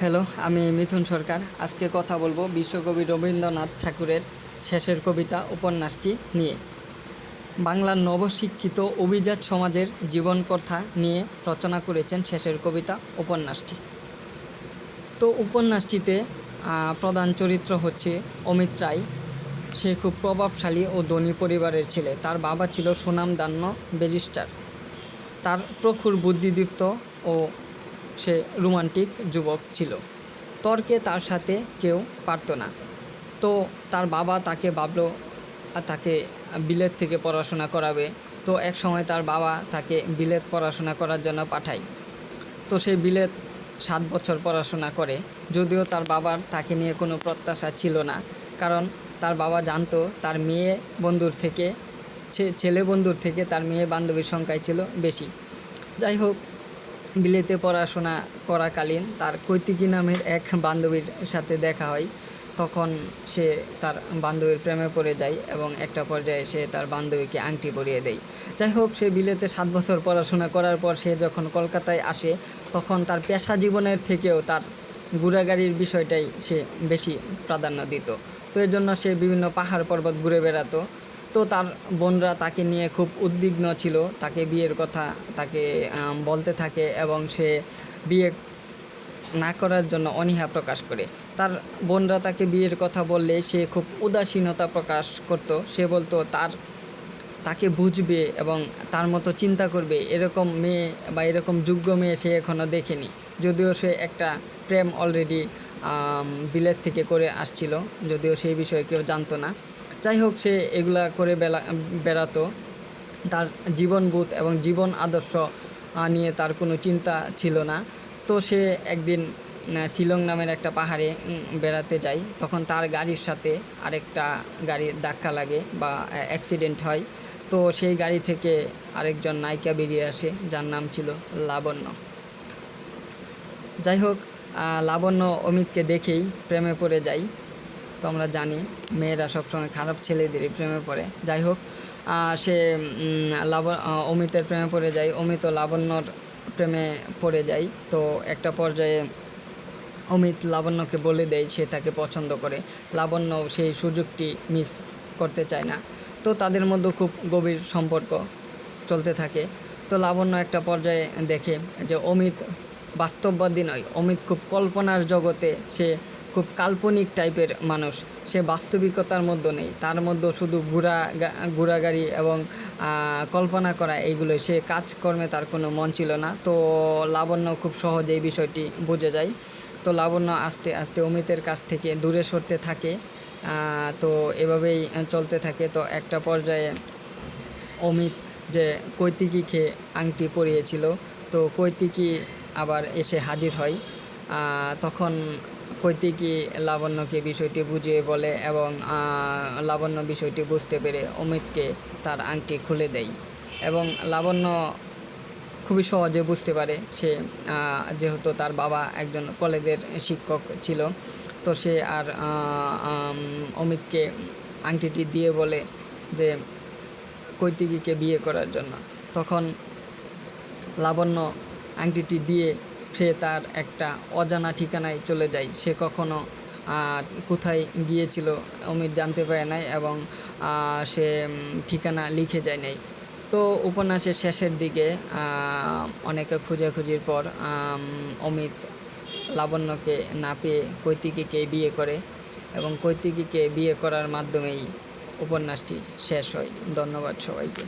Hello, আমি মিথুন সরকার। আজকে কথা বলবো বিশ্বকবি রবীন্দ্রনাথ ঠাকুরের শেষের কবিতা উপন্যাসটি নিয়ে। বাংলার নবশিক্ষিত অভিজাত সমাজের জীবন কথা নিয়ে রচনা করেছেন শেষের কবিতা উপন্যাসটি। তো উপন্যাসটিতে প্রধান চরিত্র হচ্ছে অমিত রায়। সে খুব প্রভাবশালী ও ধনী পরিবারের ছেলে। তার বাবা ছিল সুনামধন্য ব্যারিস্টার। তার প্রখর বুদ্ধিদীপ্ত ও সে রোমান্টিক যুবক ছিল। তর্কে তার সাথে কেউ পারত না। তো তার বাবা তাকে ভাবল তাকে বিলেত থেকে পড়াশোনা করাবে। তো এক সময় তার বাবা তাকে বিলেত পড়াশোনা করার জন্য পাঠায়। তো সে বিলেত 7 বছর পড়াশোনা করে, যদিও তার বাবার তাকে নিয়ে কোনো প্রত্যাশা ছিল না। কারণ তার বাবা জানতো তার মেয়ে বন্ধুর থেকে ছেলে বন্ধুর থেকে তার মেয়ে বান্ধবীর সংখ্যাই ছিল বেশি। যাই হোক, বিলেতে পড়াশোনা করাকালীন তার কৈতিকী নামের এক বান্ধবীর সাথে দেখা হয়। তখন সে তার বান্ধবীর প্রেমে পড়ে যায় এবং একটা পর্যায়ে সে তার বান্ধবীকে আংটি পরিয়ে দেয়। যাই হোক, সে বিলেতে 7 বছর পড়াশোনা করার পর সে যখন কলকাতায় আসে, তখন তার পেশা জীবনের থেকেও তার ঘোরাঘুরির বিষয়টাই সে বেশি প্রাধান্য দিত। তো এর জন্য সে বিভিন্ন পাহাড় পর্বত ঘুরে বেড়াতো। তো তার বোনরা তাকে নিয়ে খুব উদ্বিগ্ন ছিল, তাকে বিয়ের কথা তাকে বলতে থাকে এবং সে বিয়ে না করার জন্য অনীহা প্রকাশ করে। তার বোনরা তাকে বিয়ের কথা বললে সে খুব উদাসীনতা প্রকাশ করত। সে বলতো তাকে বুঝবে এবং তার মতো চিন্তা করবে এরকম মেয়ে বা এরকম যোগ্য মেয়ে সে এখনও দেখেনি। যদিও সে একটা প্রেম অলরেডি বিলেত থেকে করে আসছিল, যদিও সেই বিষয়ে কেউ জানতো না। যাই হোক, সে এগুলা করে বেড়াতো। তার জীবনবোধ এবং জীবন আদর্শ নিয়ে তার কোনো চিন্তা ছিল না। তো সে একদিন শিলং নামের একটা পাহাড়ে বেড়াতে যায়। তখন তার গাড়ির সাথে আরেকটা গাড়ির ধাক্কা লাগে বা অ্যাক্সিডেন্ট হয়। তো সেই গাড়ি থেকে আরেকজন নায়িকা বেরিয়ে আসে, যার নাম ছিল লাবণ্য। যাই হোক, লাবণ্য অমিতকে দেখেই প্রেমে পড়ে যায়। তো আমরা জানি মেয়েরা সবসময় খারাপ ছেলেদেরই প্রেমে পড়ে। যাই হোক, সে অমিতের প্রেমে পড়ে যায়। অমিত ও লাবণ্যর প্রেমে পড়ে যায়। তো একটা পর্যায়ে অমিত লাবণ্যকে বলে দেয় সে তাকে পছন্দ করে। লাবণ্য সেই সুযোগটি মিস করতে চায় না। তো তাদের মধ্যে খুব গভীর সম্পর্ক চলতে থাকে। তো লাবণ্য একটা পর্যায়ে দেখে যে অমিত বাস্তববাদী নয়, অমিত খুব কল্পনার জগতে, সে খুব কাল্পনিক টাইপের মানুষ। সে বাস্তবিকতার মধ্যে নেই, তার মধ্যে শুধু ঘোরাঘুরি এবং কল্পনা করা, এইগুলোই। সে কাজকর্মে তার কোনো মন ছিল না। তো লাবণ্য খুব সহজে এই বিষয়টি বুঝে যায়। তো লাবণ্য আস্তে আস্তে অমিতের কাছ থেকে দূরে সরতে থাকে। তো এভাবেই চলতে থাকে। তো একটা পর্যায়ে অমিত যে কৈতিকীকে আংটি পরিয়েছিল, তো কৈতিকী আবার এসে হাজির হয়। তখন কৈতিকী লাবণ্যকে বিষয়টি বুঝিয়ে বলে এবং লাবণ্য বিষয়টি বুঝতে পেরে অমিতকে তার আংটি খুলে দেয়। এবং লাবণ্য খুবই সহজে বুঝতে পারে, সে যেহেতু তার বাবা একজন কলেজের শিক্ষক ছিল। তো সে আর অমিতকে আংটিটি দিয়ে বলে যে কৈতিকীকে বিয়ে করার জন্য। তখন লাবণ্য আংটিটি দিয়ে সে তার একটা অজানা ঠিকানায় চলে যায়। সে কখনো কোথায় গিয়েছিল অমিত জানতে পারে নাই এবং সে ঠিকানা লিখে যায় নাই। তো উপন্যাসের শেষের দিকে অনেকে খোঁজাখুঁজির পর অমিত লাবণ্যকে না পেয়ে কৈতিকীকে বিয়ে করে এবং কৈতিকীকে বিয়ে করার মাধ্যমেই উপন্যাসটি শেষ হয়। ধন্যবাদ সবাইকে।